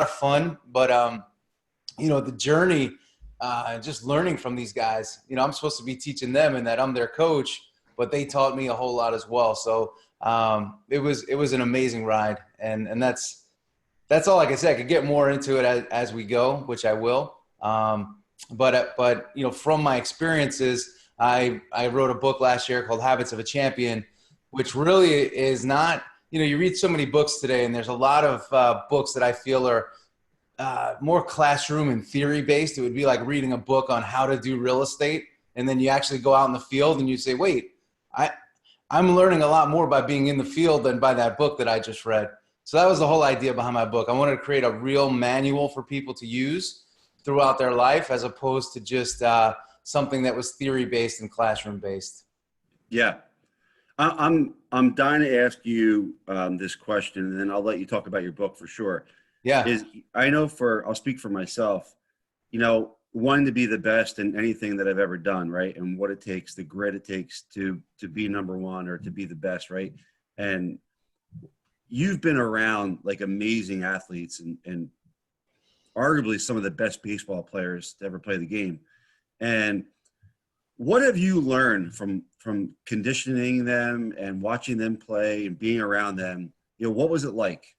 lot of fun, but the journey, just learning from these guys. I'm supposed to be teaching them, and that I'm their coach, but they taught me a whole lot as well. So it was an amazing ride, and that's all I can say. I could get more into it as we go, which I will. But from my experiences, I wrote a book last year called Habits of a Champion, which really is not, you read so many books today, and there's a lot of books that I feel are more classroom and theory based. It would be like reading a book on how to do real estate, and then you actually go out in the field and you say, wait, I'm learning a lot more by being in the field than by that book that I just read. So that was the whole idea behind my book. I wanted to create a real manual for people to use throughout their life, as opposed to just something that was theory based and classroom based. Yeah. I'm dying to ask you this question, and then I'll let you talk about your book for sure. Yeah. I'll speak for myself, wanting to be the best in anything that I've ever done, right? And what it takes, the grit it takes to be number one or to be the best, right? And you've been around like amazing athletes and arguably some of the best baseball players to ever play the game. And what have you learned from conditioning them and watching them play and being around them? What was it like?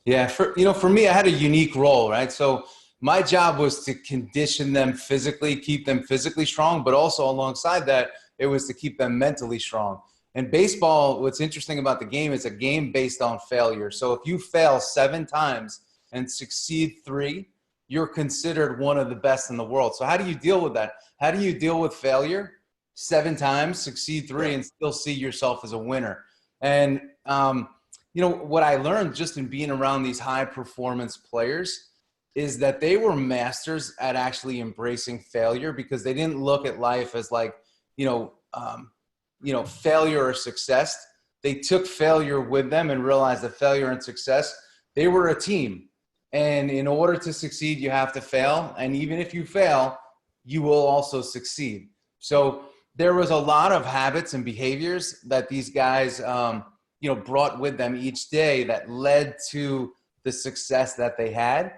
Yeah, for me, I had a unique role, right? So my job was to condition them physically, keep them physically strong, but also alongside that, it was to keep them mentally strong. And baseball, what's interesting about the game, is a game based on failure. So if you fail 7 times and succeed 3, you're considered one of the best in the world. So how do you deal with that? How do you deal with failure 7 times, succeed 3, and still see yourself as a winner? And, what I learned just in being around these high performance players is that they were masters at actually embracing failure, because they didn't look at life as like, failure or success. They took failure with them and realized that failure and success, they were a team. And in order to succeed, you have to fail. And even if you fail, you will also succeed. So there was a lot of habits and behaviors that these guys, brought with them each day that led to the success that they had.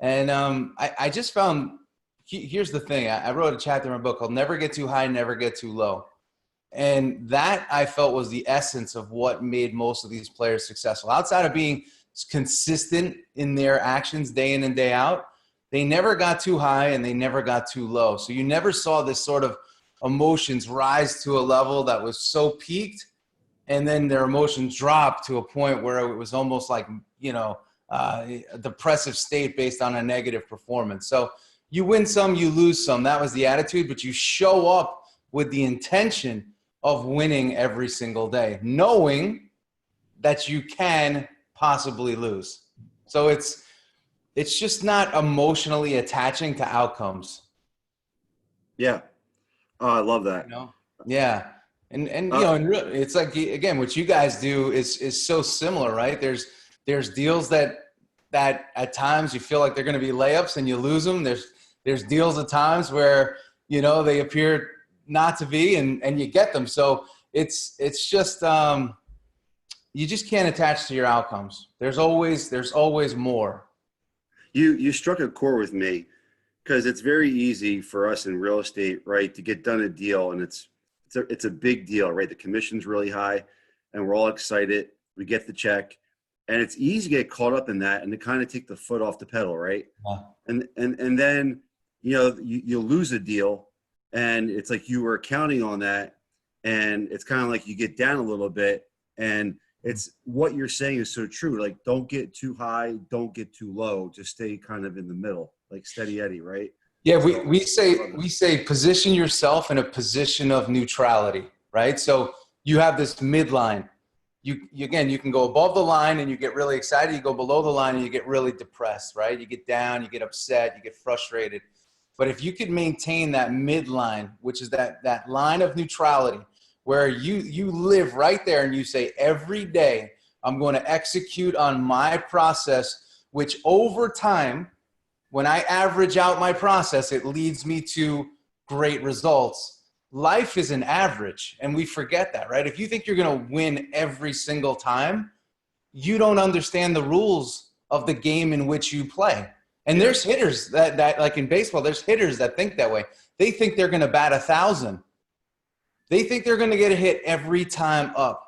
And I just found, here's the thing. I wrote a chapter in my book called Never Get Too High, Never Get Too Low. And that I felt was the essence of what made most of these players successful. Outside of being consistent in their actions day in and day out, they never got too high and they never got too low. So you never saw this sort of emotions rise to a level that was so peaked, and then their emotions dropped to a point where it was almost like, a depressive state based on a negative performance. So you win some, you lose some. That was the attitude, but you show up with the intention of winning every single day, knowing that you can possibly lose. So it's just not emotionally attaching to outcomes. Yeah. Oh, I love that. Yeah. And it's like, again, what you guys do is so similar, right? There's deals that at times you feel like they're going to be layups and you lose them. There's deals at times where, they appear not to be, and you get them. So it's just, you just can't attach to your outcomes. There's always more. You struck a chord with me, because it's very easy for us in real estate, right, to get done a deal, and it's a big deal, right? The commission's really high, and we're all excited. We get the check, and it's easy to get caught up in that and to kind of take the foot off the pedal, right? Yeah. And then you lose a deal, and it's like you were counting on that, and it's kind of like you get down a little bit, and it's what you're saying is so true. Like, don't get too high, don't get too low. Just stay kind of in the middle, like steady Eddie, right? Yeah, we say position yourself in a position of neutrality, right? So you have this midline. You can go above the line and you get really excited. You go below the line and you get really depressed, right? You get down, you get upset, you get frustrated. But if you could maintain that midline, which is that line of neutrality, where you live right there and you say, every day I'm going to execute on my process, which over time, when I average out my process, it leads me to great results. Life is an average, and we forget that, right? If you think you're going to win every single time, you don't understand the rules of the game in which you play. And there's hitters that like in baseball, there's hitters that think that way. They think they're going to bat 1,000. They think they're going to get a hit every time up.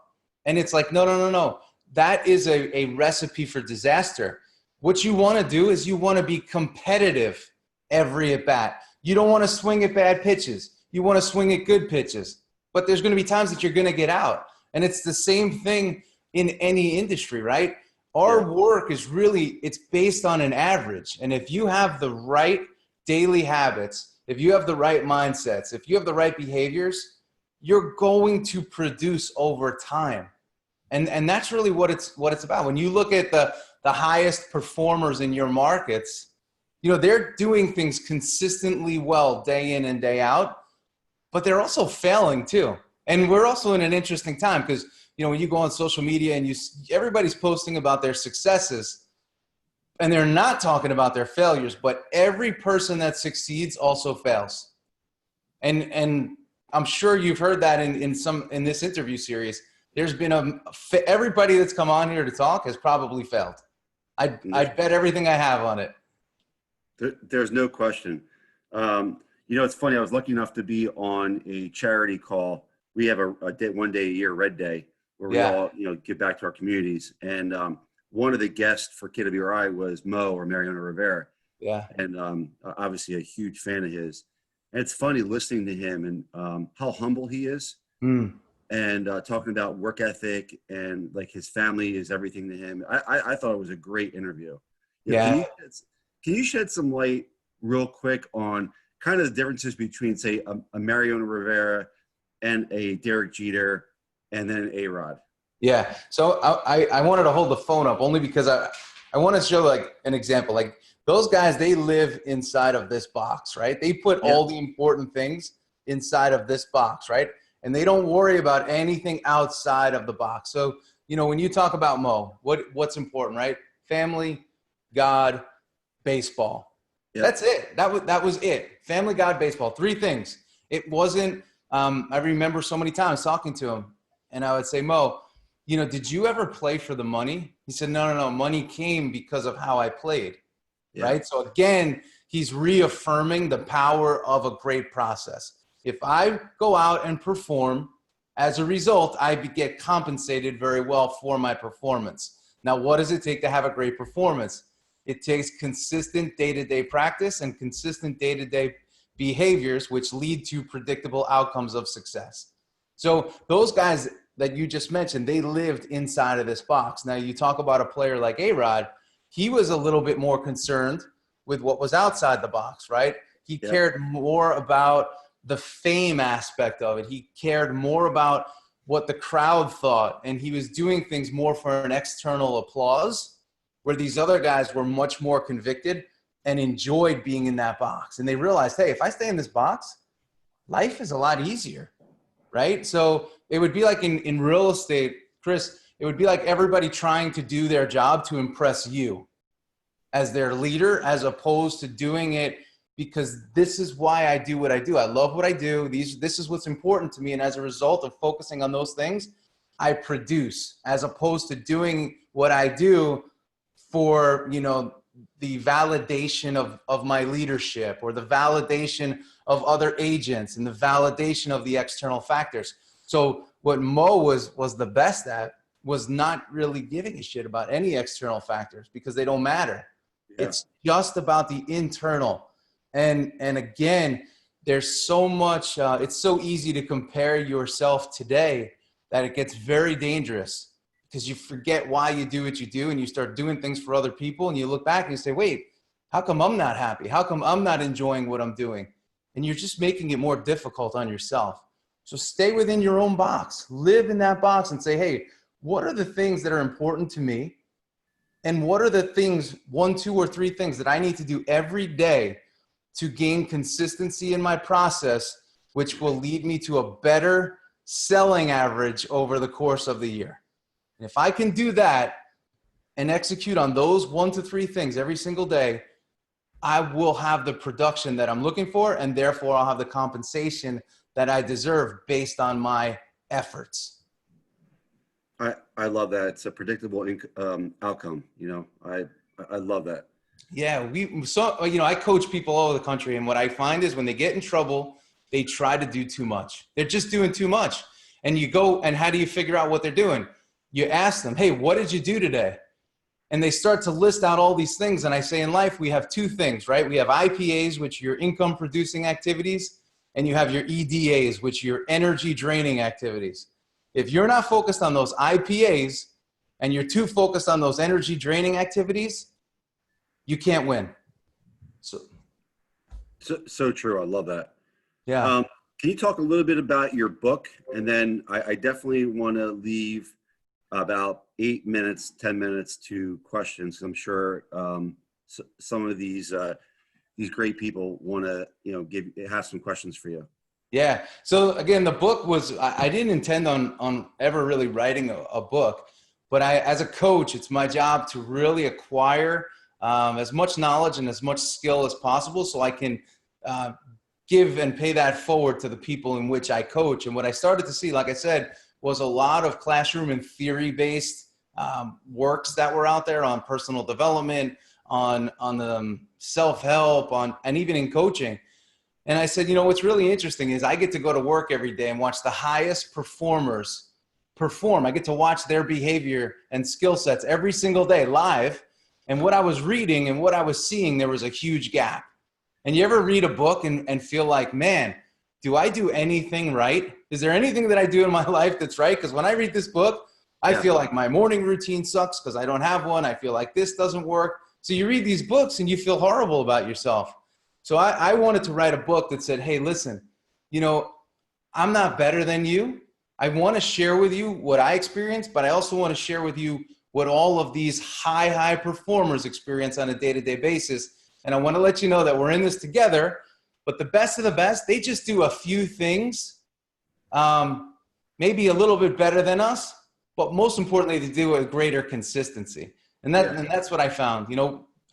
And it's like, no. That is a recipe for disaster. What you want to do is you want to be competitive every at bat. You don't want to swing at bad pitches. You want to swing at good pitches. But there's going to be times that you're going to get out. And it's the same thing in any industry, right? Our work is really, it's based on an average. And if you have the right daily habits, if you have the right mindsets, if you have the right behaviors, you're going to produce over time. And that's really what it's about. When you look at the highest performers in your markets, you know, they're doing things consistently well day in and day out, but they're also failing too. And we're also in an interesting time because, you know, when you go on social media and everybody's posting about their successes and they're not talking about their failures, but every person that succeeds also fails. And I'm sure you've heard that in this interview series. There's been everybody that's come on here to talk has probably failed. I'd bet everything I have on it. There's no question. You know, it's funny. I was lucky enough to be on a charity call. We have a day, 1 day a year, Red Day, where we all, you know, give back to our communities. And one of the guests for KWRI was Mo, or Mariano Rivera. Yeah. And obviously a huge fan of his. And it's funny listening to him and how humble he is. And talking about work ethic and like his family is everything to him. I thought it was a great interview. Can you shed some light real quick on kind of the differences between, say, a Mariano Rivera and a Derek Jeter and then an A-Rod? Yeah. So I wanted to hold the phone up only because I want to show like an example. Like those guys, they live inside of this box, right? They put all the important things inside of this box, right? And they don't worry about anything outside of the box. So, you know, when you talk about Mo, what's important, right? Family, God, baseball. Yep. That's it. That was it. Family, God, baseball. 3 things. It wasn't, I remember so many times talking to him and I would say, Mo, you know, did you ever play for the money? He said, no. Money came because of how I played, right? So again, he's reaffirming the power of a great process. If I go out and perform, as a result, I get compensated very well for my performance. Now, what does it take to have a great performance? It takes consistent day-to-day practice and consistent day-to-day behaviors, which lead to predictable outcomes of success. So those guys that you just mentioned, they lived inside of this box. Now, you talk about a player like A-Rod, he was a little bit more concerned with what was outside the box, right? He cared more about the fame aspect of it. He cared more about what the crowd thought, and he was doing things more for an external applause, where these other guys were much more convicted and enjoyed being in that box. And they realized, hey, if I stay in this box, life is a lot easier, right? So it would be like in real estate, Chris, it would be like everybody trying to do their job to impress you as their leader, as opposed to doing it because this is why I do what I do. I love what I do. This is what's important to me. And as a result of focusing on those things, I produce, as opposed to doing what I do for, you know, the validation of my leadership or the validation of other agents and the validation of the external factors. So what Mo was the best at was not really giving a shit about any external factors because they don't matter. It's just about the internal. And again, there's so much, it's so easy to compare yourself today that it gets very dangerous because you forget why you do what you do and you start doing things for other people and you look back and you say, wait, how come I'm not happy? How come I'm not enjoying what I'm doing? And you're just making it more difficult on yourself. So stay within your own box, live in that box and say, hey, what are the things that are important to me? And what are the things, 1, 2, or 3 things that I need to do every day to gain consistency in my process, which will lead me to a better selling average over the course of the year. And if I can do that and execute on those 1 to 3 things every single day, I will have the production that I'm looking for, and therefore I'll have the compensation that I deserve based on my efforts. I love that. It's a predictable outcome. You know, I love that. Yeah, I coach people all over the country, and what I find is when they get in trouble, they try to do too much. They're just doing too much. And you go, and how do you figure out what they're doing? You ask them, hey, what did you do today? And they start to list out all these things. And I say in life, we have two things, right? We have IPAs, which are your income producing activities, and you have your EDAs, which are your energy draining activities. If you're not focused on those IPAs and you're too focused on those energy draining activities, you can't win. So true. I love that. Yeah. Can you talk a little bit about your book? And then I definitely want to leave about 8 minutes, 10 minutes to questions. I'm sure some of these great people want to, have some questions for you. Yeah. So again, the book was, I didn't intend on ever really writing a book, but as a coach, it's my job to really acquire as much knowledge and as much skill as possible so I can give and pay that forward to the people in which I coach. And what I started to see, like I said, was a lot of classroom and theory-based works that were out there on personal development, on self-help, and even in coaching. And I said, what's really interesting is I get to go to work every day and watch the highest performers perform. I get to watch their behavior and skill sets every single day live. And what I was reading and what I was seeing, there was a huge gap. And you ever read a book and feel like, man, do I do anything right? Is there anything that I do in my life that's right? Because when I read this book, I feel like my morning routine sucks because I don't have one. I feel like this doesn't work. So you read these books and you feel horrible about yourself. So I wanted to write a book that said, hey, listen, I'm not better than you. I want to share with you what I experienced, but I also want to share with you what all of these high performers experience on a day-to-day basis. And I want to let you know that we're in this together, but the best of the best, they just do a few things, maybe a little bit better than us, but most importantly, they do it with greater consistency. And that's what I found,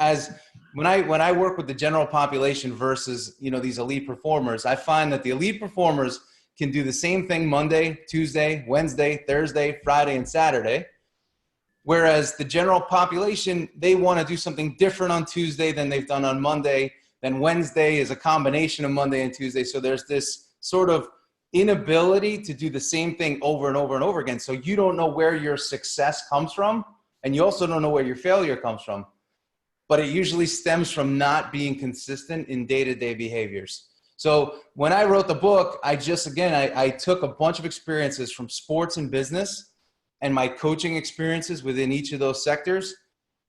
as when I work with the general population versus, these elite performers, I find that the elite performers can do the same thing Monday, Tuesday, Wednesday, Thursday, Friday, and Saturday. Whereas the general population, they want to do something different on Tuesday than they've done on Monday. Then Wednesday is a combination of Monday and Tuesday. So there's this sort of inability to do the same thing over and over and over again. So you don't know where your success comes from, and you also don't know where your failure comes from. But it usually stems from not being consistent in day-to-day behaviors. So when I wrote the book, I took a bunch of experiences from sports and business and my coaching experiences within each of those sectors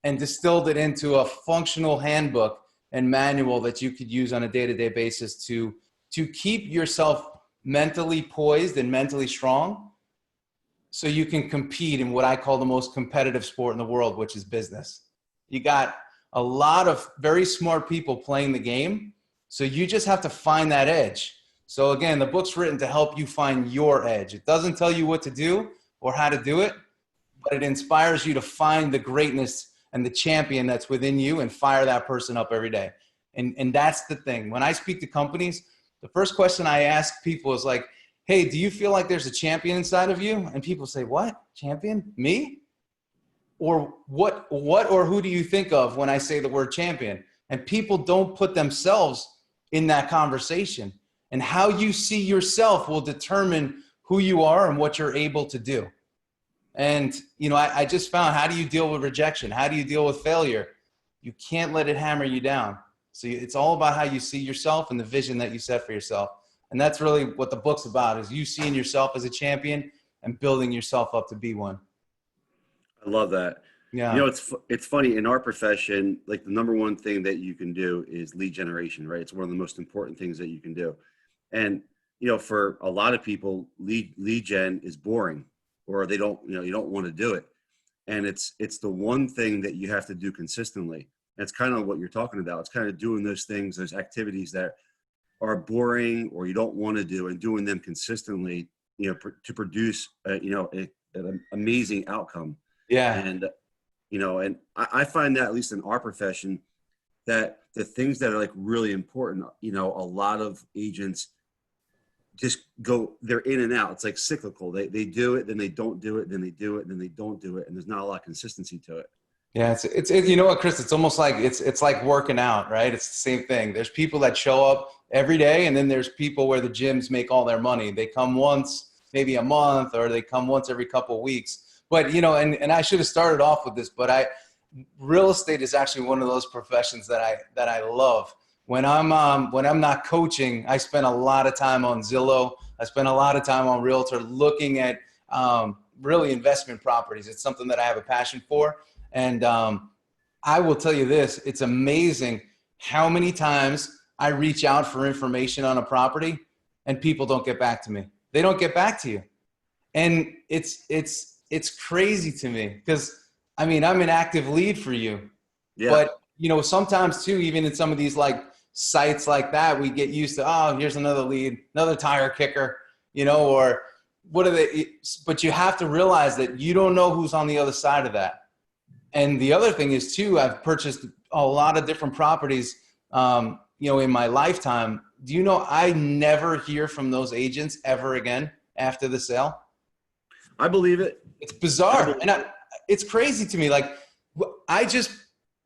and distilled it into a functional handbook and manual that you could use on a day-to-day basis to keep yourself mentally poised and mentally strong so you can compete in what I call the most competitive sport in the world, which is business. You got a lot of very smart people playing the game, so you just have to find that edge. So again, the book's written to help you find your edge. It doesn't tell you what to do or how to do it, but it inspires you to find the greatness and the champion that's within you and fire that person up every day. And that's the thing. When I speak to companies, the first question I ask people is like, hey, do you feel like there's a champion inside of you? And people say, what? Champion? Me? Or what or who do you think of when I say the word champion? And people don't put themselves in that conversation. And how you see yourself will determine who you are and what you're able to do. And, I just found, how do you deal with rejection? How do you deal with failure? You can't let it hammer you down. So it's all about how you see yourself and the vision that you set for yourself. And that's really what the book's about, is you seeing yourself as a champion and building yourself up to be one. I love that. Yeah. It's funny in our profession, like the number one thing that you can do is lead generation, right? It's one of the most important things that you can do. And, for a lot of people, lead gen is boring, or they don't, you don't want to do it. And it's the one thing that you have to do consistently. And it's kind of what you're talking about. It's kind of doing those things, those activities that are boring or you don't want to do, and doing them consistently, to produce, an amazing outcome. Yeah. And, and I find that, at least in our profession, that the things that are like really important, a lot of agents just they're in and out. It's like cyclical. They do it, then they don't do it, then they do it, then they don't do it. And there's not a lot of consistency to it. Yeah, you know what, Chris? It's almost like it's like working out, right? It's the same thing. There's people that show up every day, and then there's people where the gyms make all their money. They come once, maybe a month, or they come once every couple of weeks. But and I should have started off with this, but real estate is actually one of those professions that I love. When I'm not coaching, I spend a lot of time on Zillow. I spend a lot of time on Realtor looking at really investment properties. It's something that I have a passion for. And I will tell you this, it's amazing how many times I reach out for information on a property and people don't get back to me. They don't get back to you. And it's crazy to me because, I mean, I'm an active lead for you. Yeah. But, sometimes too, even in some of these like sites like that, we get used to, oh, here's another lead, another tire kicker, or what are they? But you have to realize that you don't know who's on the other side of that. And the other thing is too, I've purchased a lot of different properties, in my lifetime. Do you know I never hear from those agents ever again after the sale? I believe it. It's bizarre. And it's crazy to me. Like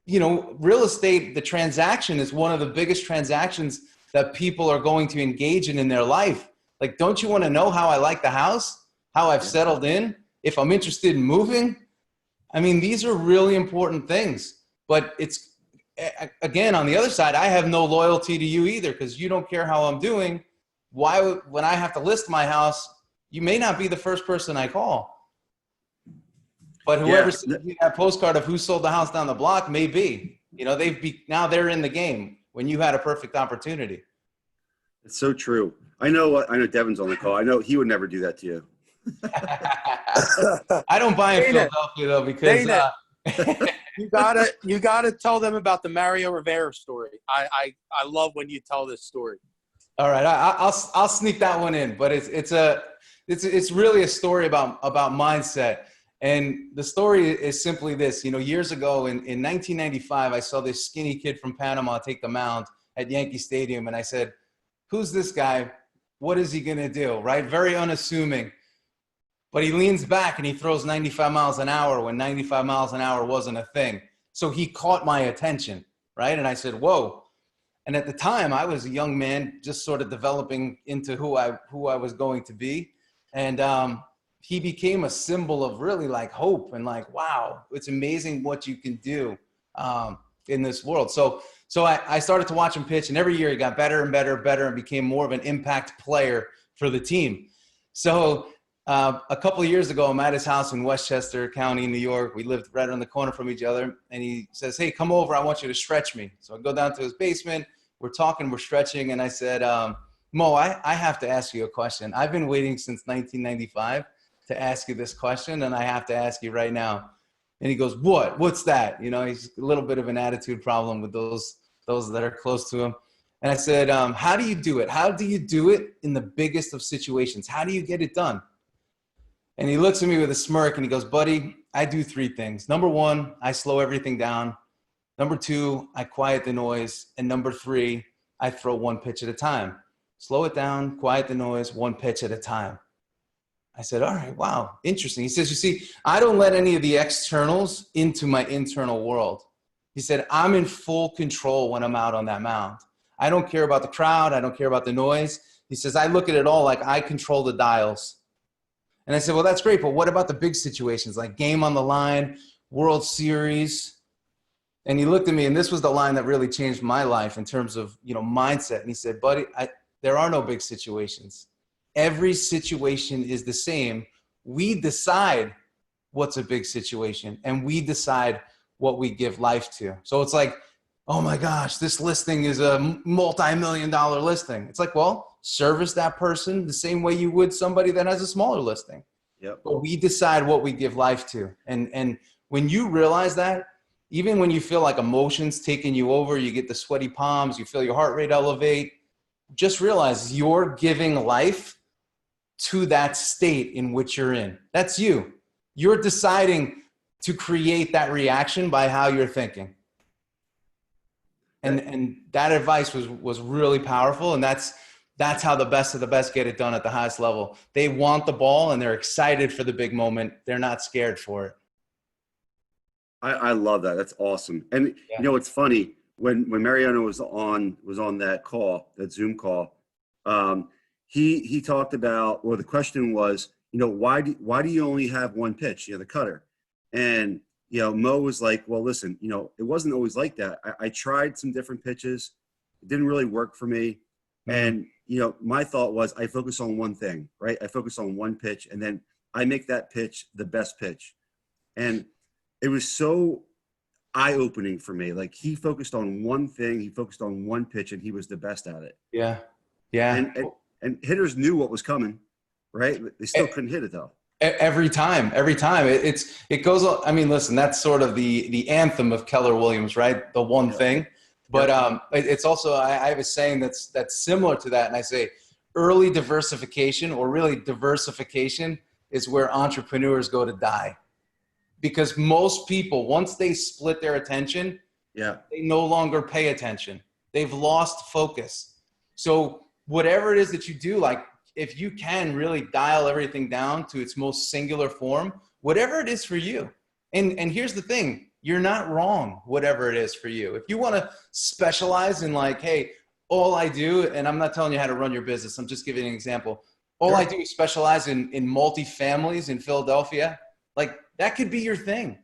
real estate, the transaction is one of the biggest transactions that people are going to engage in their life. Like, don't you want to know how I like the house, how I've settled in, if I'm interested in moving? I mean, these are really important things, but it's, again, on the other side, I have no loyalty to you either because you don't care how I'm doing. When I have to list my house, you may not be the first person I call, but whoever sends you that postcard of who sold the house down the block may be, now they're in the game when you had a perfect opportunity. It's so true. I know Devin's on the call. I know he would never do that to you. I don't buy in Philadelphia though because you gotta tell them about the Mariano Rivera story. I love when you tell this story. All right, I'll sneak that one in, but it's really a story about mindset. And the story is simply this. Years ago in 1995, I saw this skinny kid from Panama take the mound at Yankee Stadium, and I said, "Who's this guy? What is he gonna do?" Right? Very unassuming. But he leans back and he throws 95 miles an hour when 95 miles an hour wasn't a thing. So he caught my attention, right? And I said, whoa. And at the time, I was a young man just sort of developing into who I was going to be. And he became a symbol of really like hope and like, wow, it's amazing what you can do in this world. So I started to watch him pitch, and every year he got better and better and better and became more of an impact player for the team. So a couple of years ago, I'm at his house in Westchester County, New York. We lived right around the corner from each other. And he says, "Hey, come over. I want you to stretch me." So I go down to his basement. We're talking, we're stretching. And I said, "Mo, I have to ask you a question. I've been waiting since 1995 to ask you this question, and I have to ask you right now." And he goes, "What's that?" He's a little bit of an attitude problem with those that are close to him. And I said, "How do you do it? How do you do it in the biggest of situations? How do you get it done?" And he looks at me with a smirk and he goes, "Buddy, I do 3 things. Number 1, I slow everything down. Number 2, I quiet the noise. And number 3, I throw 1 pitch at a time. Slow it down, quiet the noise, 1 pitch at a time." I said, "All right, wow, interesting." He says, "You see, I don't let any of the externals into my internal world." He said, "I'm in full control when I'm out on that mound. I don't care about the crowd. I don't care about the noise." He says, "I look at it all like I control the dials." And I said, "Well, that's great, but what about the big situations like game on the line, World Series?" And he looked at me, and this was the line that really changed my life in terms of, mindset. And he said, "Buddy, there are no big situations. Every situation is the same. We decide what's a big situation, and we decide what we give life to." So it's like, "Oh my gosh, this listing is a multi-million-dollar listing." It's like, well, service that person the same way you would somebody that has a smaller listing. Yep. But we decide what we give life to. And when you realize that, even when you feel like emotions taking you over, you get the sweaty palms, you feel your heart rate elevate, just realize you're giving life to that state in which you're in. That's you. You're deciding to create that reaction by how you're thinking. And that advice was really powerful. And that's how the best of the best get it done at the highest level. They want the ball and they're excited for the big moment. They're not scared for it. I love that. That's awesome. And Yeah. you know, it's funny when Mariano was on that call, that Zoom call, um, he talked about, or the question was, you know, why do you only have one pitch, you know, the cutter? And you know, Mo was like, well, listen, you know, it wasn't always like that. I tried some different pitches. It didn't really work for me. Mm. And you know, my thought was I focus on one thing, right? I focus on one pitch, and then I make that pitch the best pitch. And it was so eye-opening for me. Like he focused on one thing, he focused on one pitch, and he was the best at it. Yeah. Yeah. And hitters knew what was coming, right? But they still couldn't hit it though. Every time, it goes. I mean, listen, that's sort of the anthem of Keller Williams, right? The one thing. But it's also, I have a saying that's similar to that. And I say early diversification, or really diversification, is where entrepreneurs go to die. Because most people, once they split their attention, they no longer pay attention. They've lost focus. So whatever it is that you do, like if you can really dial everything down to its most singular form, whatever it is for you. And here's the thing, you're not wrong, whatever it is for you. If you want to specialize in like, hey, all I do, and I'm not telling you how to run your business, I'm just giving an example. All I do is specialize in multi-families in Philadelphia. Like that could be your thing,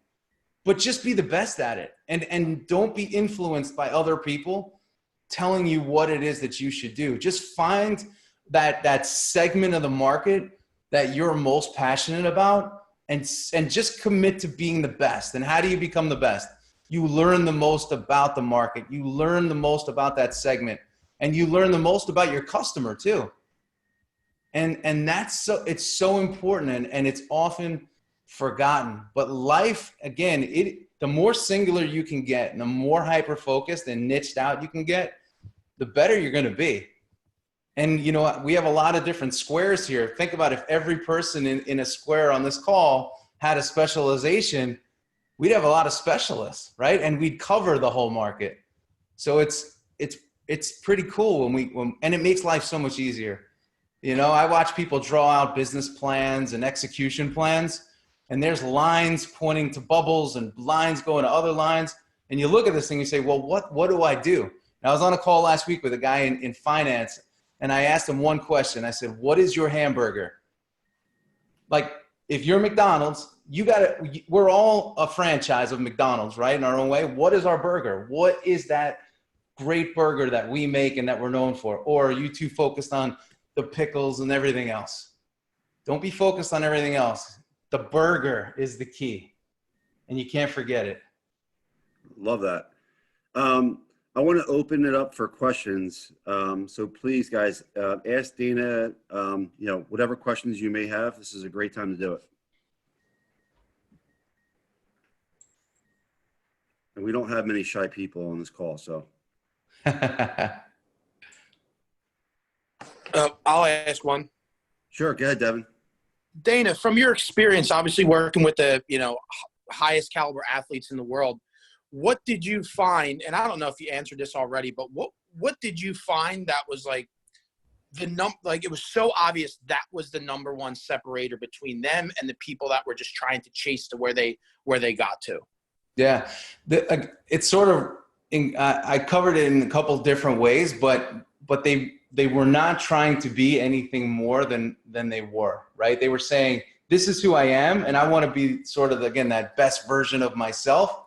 but just be the best at it. And don't be influenced by other people telling you what it is that you should do. Just find that segment of the market that you're most passionate about, and just commit to being the best. And how do you become the best? You learn the most about the market. You learn the most about that segment, and you learn the most about your customer too. And that's it's so important, and it's often forgotten. But life, again, the more singular you can get, and the more hyper-focused and niched out you can get, the better you're going to be. And you know, we have a lot of different squares here. Think about if every person in a square on this call had a specialization, we'd have a lot of specialists, right? And we'd cover the whole market. So it's pretty cool and it makes life so much easier. You know, I watch people draw out business plans and execution plans, and there's lines pointing to bubbles and lines going to other lines. And you look at this thing, you say, well, what do I do? And I was on a call last week with a guy in finance, and I asked him one question. I said, what is your hamburger? Like, if you're McDonald's, we're all a franchise of McDonald's, right? In our own way. What is our burger? What is that great burger that we make and that we're known for? Or are you too focused on the pickles and everything else? Don't be focused on everything else. The burger is the key, and you can't forget it. Love that. I want to open it up for questions. So please, guys, ask Dana, you know, whatever questions you may have. This is a great time to do it. And we don't have many shy people on this call, so. I'll ask one. Sure, go ahead, Devin. Dana, from your experience, obviously working with the, you know, highest caliber athletes in the world, what did you find? And I don't know if you answered this already, but what did you find that was like like it was so obvious that was the number one separator between them and the people that were just trying to chase to where they got to? Yeah, it's sort of I covered it in a couple different ways, but they were not trying to be anything more than they were, right? They were saying, this is who I am, and I want to be sort of, again, that best version of myself.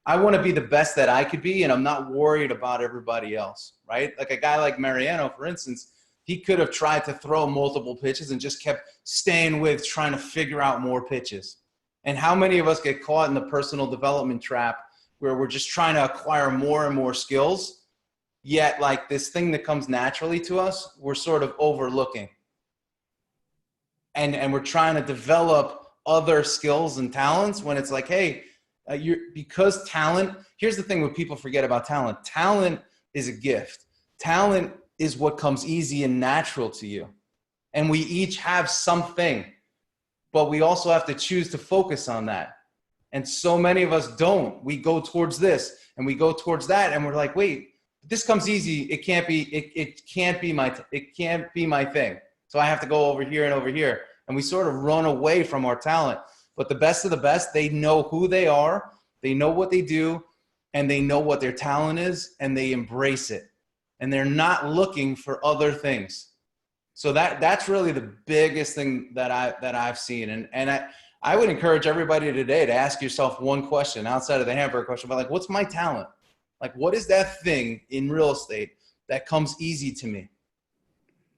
I want to be the best that I could be, and I'm not worried about everybody else, right? Like a guy like Mariano, for instance, he could have tried to throw multiple pitches and just kept staying with trying to figure out more pitches. And how many of us get caught in the personal development trap where we're just trying to acquire more and more skills, yet like this thing that comes naturally to us, we're sort of overlooking. And we're trying to develop other skills and talents when it's like, hey, because talent, here's the thing what people forget about talent. Talent is a gift. Talent is what comes easy and natural to you. And we each have something, but we also have to choose to focus on that. And so many of us don't. We go towards this and we go towards that, and we're like, wait, this comes easy. It can't be my thing. So I have to go over here and over here. And we sort of run away from our talent. But the best of the best, they know who they are, They know what they do, and they know what their talent is, and they embrace it. And they're not looking for other things. So that's really the biggest thing that I've seen. And I would encourage everybody today to ask yourself one question outside of the hamburger question, but like, what's my talent? Like, what is that thing in real estate that comes easy to me?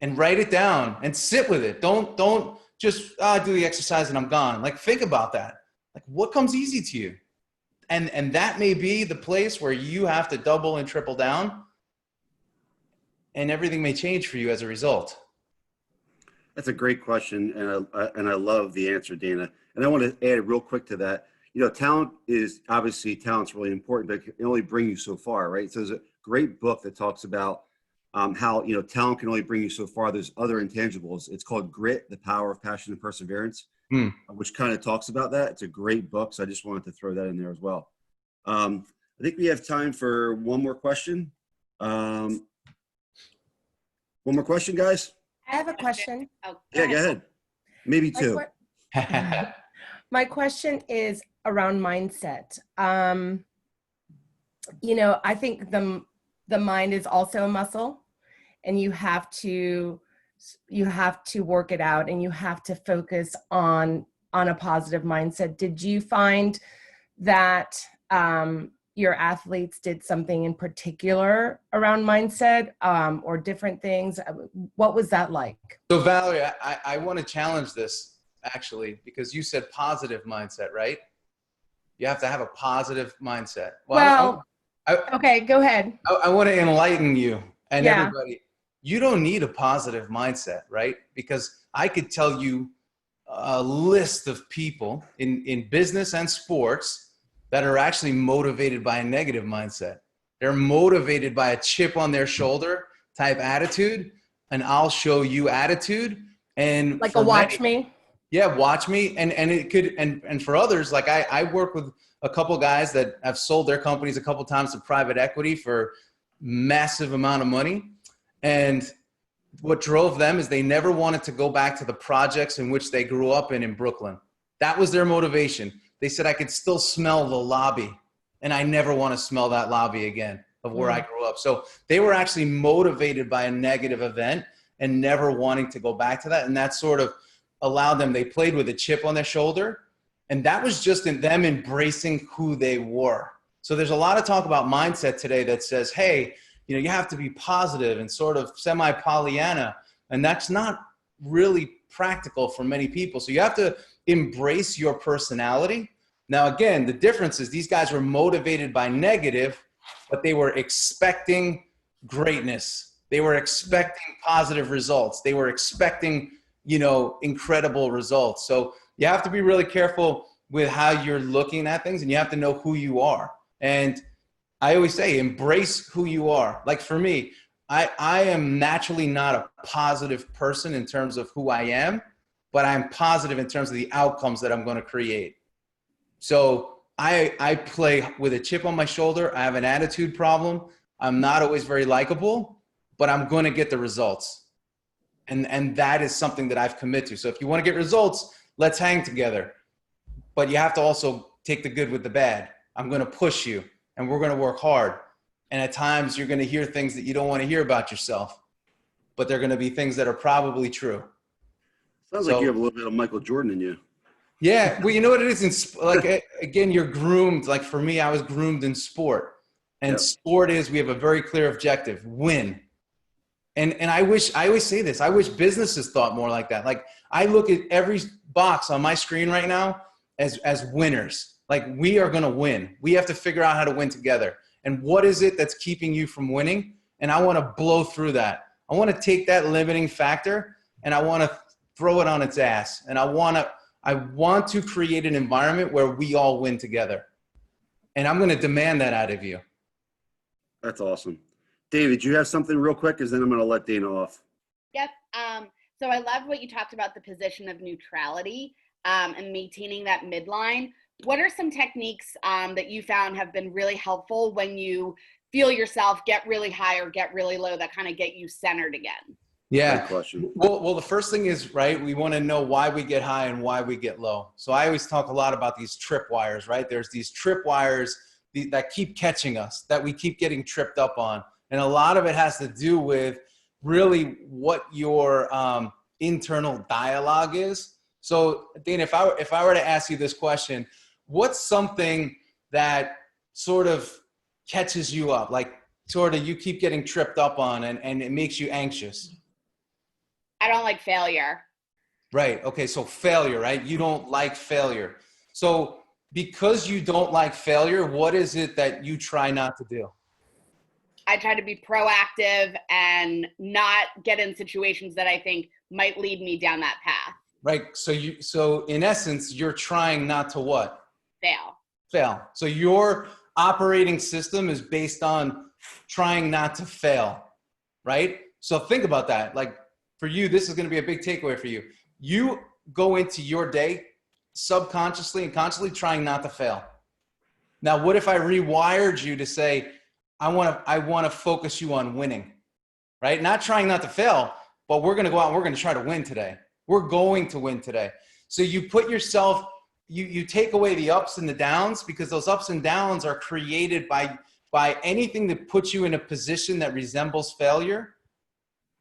And write it down and sit with it. Don't just do the exercise and I'm gone. Like, think about that. Like, what comes easy to you? And that may be the place where you have to double and triple down, and everything may change for you as a result. That's a great question, and I love the answer, Dana. And I want to add real quick to that. You know, talent's really important, but it can only bring you so far, right? So there's a great book that talks about how, you know, talent can only bring you so far. There's other intangibles. It's called Grit, The Power of Passion and Perseverance, which kind of talks about that. It's a great book, so I just wanted to throw that in there as well. I think we have time for one more question. One more question, guys? I have a question. Yeah, go ahead. Maybe two. My question is around mindset. You know, I think the mind is also a muscle, and you have to work it out, and you have to focus on a positive mindset. Did you find that your athletes did something in particular around mindset, or different things? What was that like? So Valerie, I want to challenge this actually, because you said positive mindset, right? You have to have a positive mindset. Okay, go ahead. I want to enlighten you and everybody. You don't need a positive mindset, right? Because I could tell you a list of people in business and sports that are actually motivated by a negative mindset. They're motivated by a chip on their shoulder type attitude, and I'll show you attitude. And like a watch me. Yeah, watch me. And it could, and for others, like I work with a couple guys that have sold their companies a couple times to private equity for massive amount of money. And what drove them is they never wanted to go back to the projects in which they grew up in Brooklyn. That was their motivation. They said, I could still smell the lobby, and I never want to smell that lobby again of where I grew up. So they were actually motivated by a negative event and never wanting to go back to that. And that sort of allowed them, they played with a chip on their shoulder. And that was just in them embracing who they were. So there's a lot of talk about mindset today that says, hey, you know, you have to be positive and sort of semi-Pollyanna. And that's not really practical for many people. So you have to embrace your personality. Now, again, the difference is these guys were motivated by negative, but they were expecting greatness. They were expecting positive results. They were expecting, you know, incredible results. So you have to be really careful with how you're looking at things, and you have to know who you are. And I always say, embrace who you are. Like for me, I am naturally not a positive person in terms of who I am, but I'm positive in terms of the outcomes that I'm going to create. So I play with a chip on my shoulder. I have an attitude problem. I'm not always very likable, but I'm going to get the results. And that is something that I've committed to. So if you want to get results, let's hang together. But you have to also take the good with the bad. I'm going to push you, and we're going to work hard. And at times you're going to hear things that you don't want to hear about yourself, but they're going to be things that are probably true. Sounds like you have a little bit of Michael Jordan in you. Yeah. Well, you know what it is? Like, again, you're groomed. Like for me, I was groomed in sport. And sport is, we have a very clear objective: win. And I always say this, I wish businesses thought more like that. Like I look at every box on my screen right now as winners. Like we are going to win. We have to figure out how to win together. And what is it that's keeping you from winning? And I want to blow through that. I want to take that limiting factor and I want to throw it on its ass. And I want to create an environment where we all win together. And I'm going to demand that out of you. That's awesome. David, you have something real quick, because then I'm going to let Dana off. Yep. So I love what you talked about, the position of neutrality and maintaining that midline. What are some techniques that you found have been really helpful when you feel yourself get really high or get really low, that kind of get you centered again? Yeah. Great question. Well, the first thing is, right, we want to know why we get high and why we get low. So I always talk a lot about these tripwires, right? There's these tripwires that keep catching us, that we keep getting tripped up on. And a lot of it has to do with really what your internal dialogue is. So Dana, if I were to ask you this question, what's something that sort of catches you up, like sort of you keep getting tripped up on and it makes you anxious? I don't like failure. Right. Okay. So failure, right? You don't like failure. So because you don't like failure, what is it that you try not to do? I try to be proactive and not get in situations that I think might lead me down that path. Right. So in essence, you're trying not to what? Fail. So your operating system is based on trying not to fail, right? So think about that. Like for you, this is going to be a big takeaway for you. You go into your day subconsciously and consciously trying not to fail. Now, what if I rewired you to say, I want to focus you on winning, right? Not trying not to fail, but we're going to go out and we're going to try to win today. We're going to win today. So you put yourself, you take away the ups and the downs, because those ups and downs are created by anything that puts you in a position that resembles failure.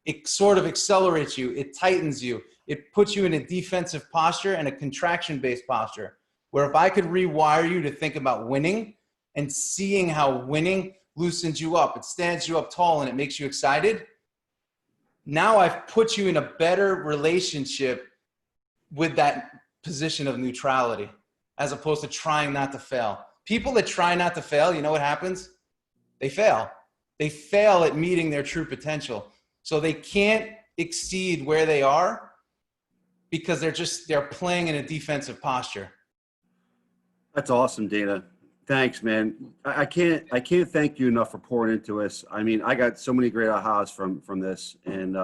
It sort of accelerates you. It tightens you. It puts you in a defensive posture and a contraction-based posture, where if I could rewire you to think about winning and seeing how winning loosens you up, it stands you up tall and it makes you excited. Now I've put you in a better relationship with that position of neutrality, as opposed to trying not to fail. People that try not to fail, you know what happens? They fail. They fail at meeting their true potential. So they can't exceed where they are because they're playing in a defensive posture. That's awesome, Dana. Thanks, man. I can't thank you enough for pouring into us. I mean, I got so many great ahas from this, and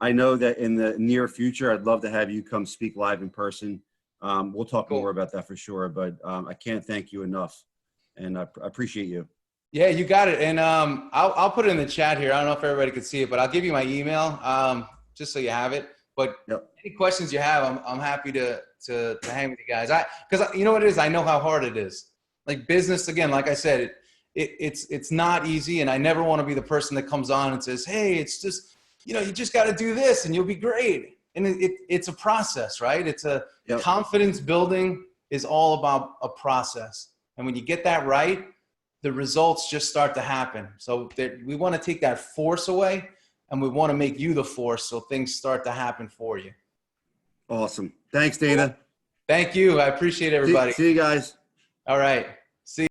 I know that in the near future, I'd love to have you come speak live in person. We'll talk more about that for sure, but I can't thank you enough, and I appreciate you. Yeah, you got it. And I'll put it in the chat here. I don't know if everybody can see it, but I'll give you my email just so you have it. But any questions you have, I'm happy to hang with you guys. Because you know what it is? I know how hard it is. Like business, again, like I said, it's not easy. And I never want to be the person that comes on and says, hey, it's just, you just got to do this and you'll be great. And it's a process, right? It's confidence building is all about a process. And when you get that right, the results just start to happen. So we want to take that force away, and we want to make you the force so things start to happen for you. Awesome. Thanks, Dana. Thank you. I appreciate everybody. See you guys. All right.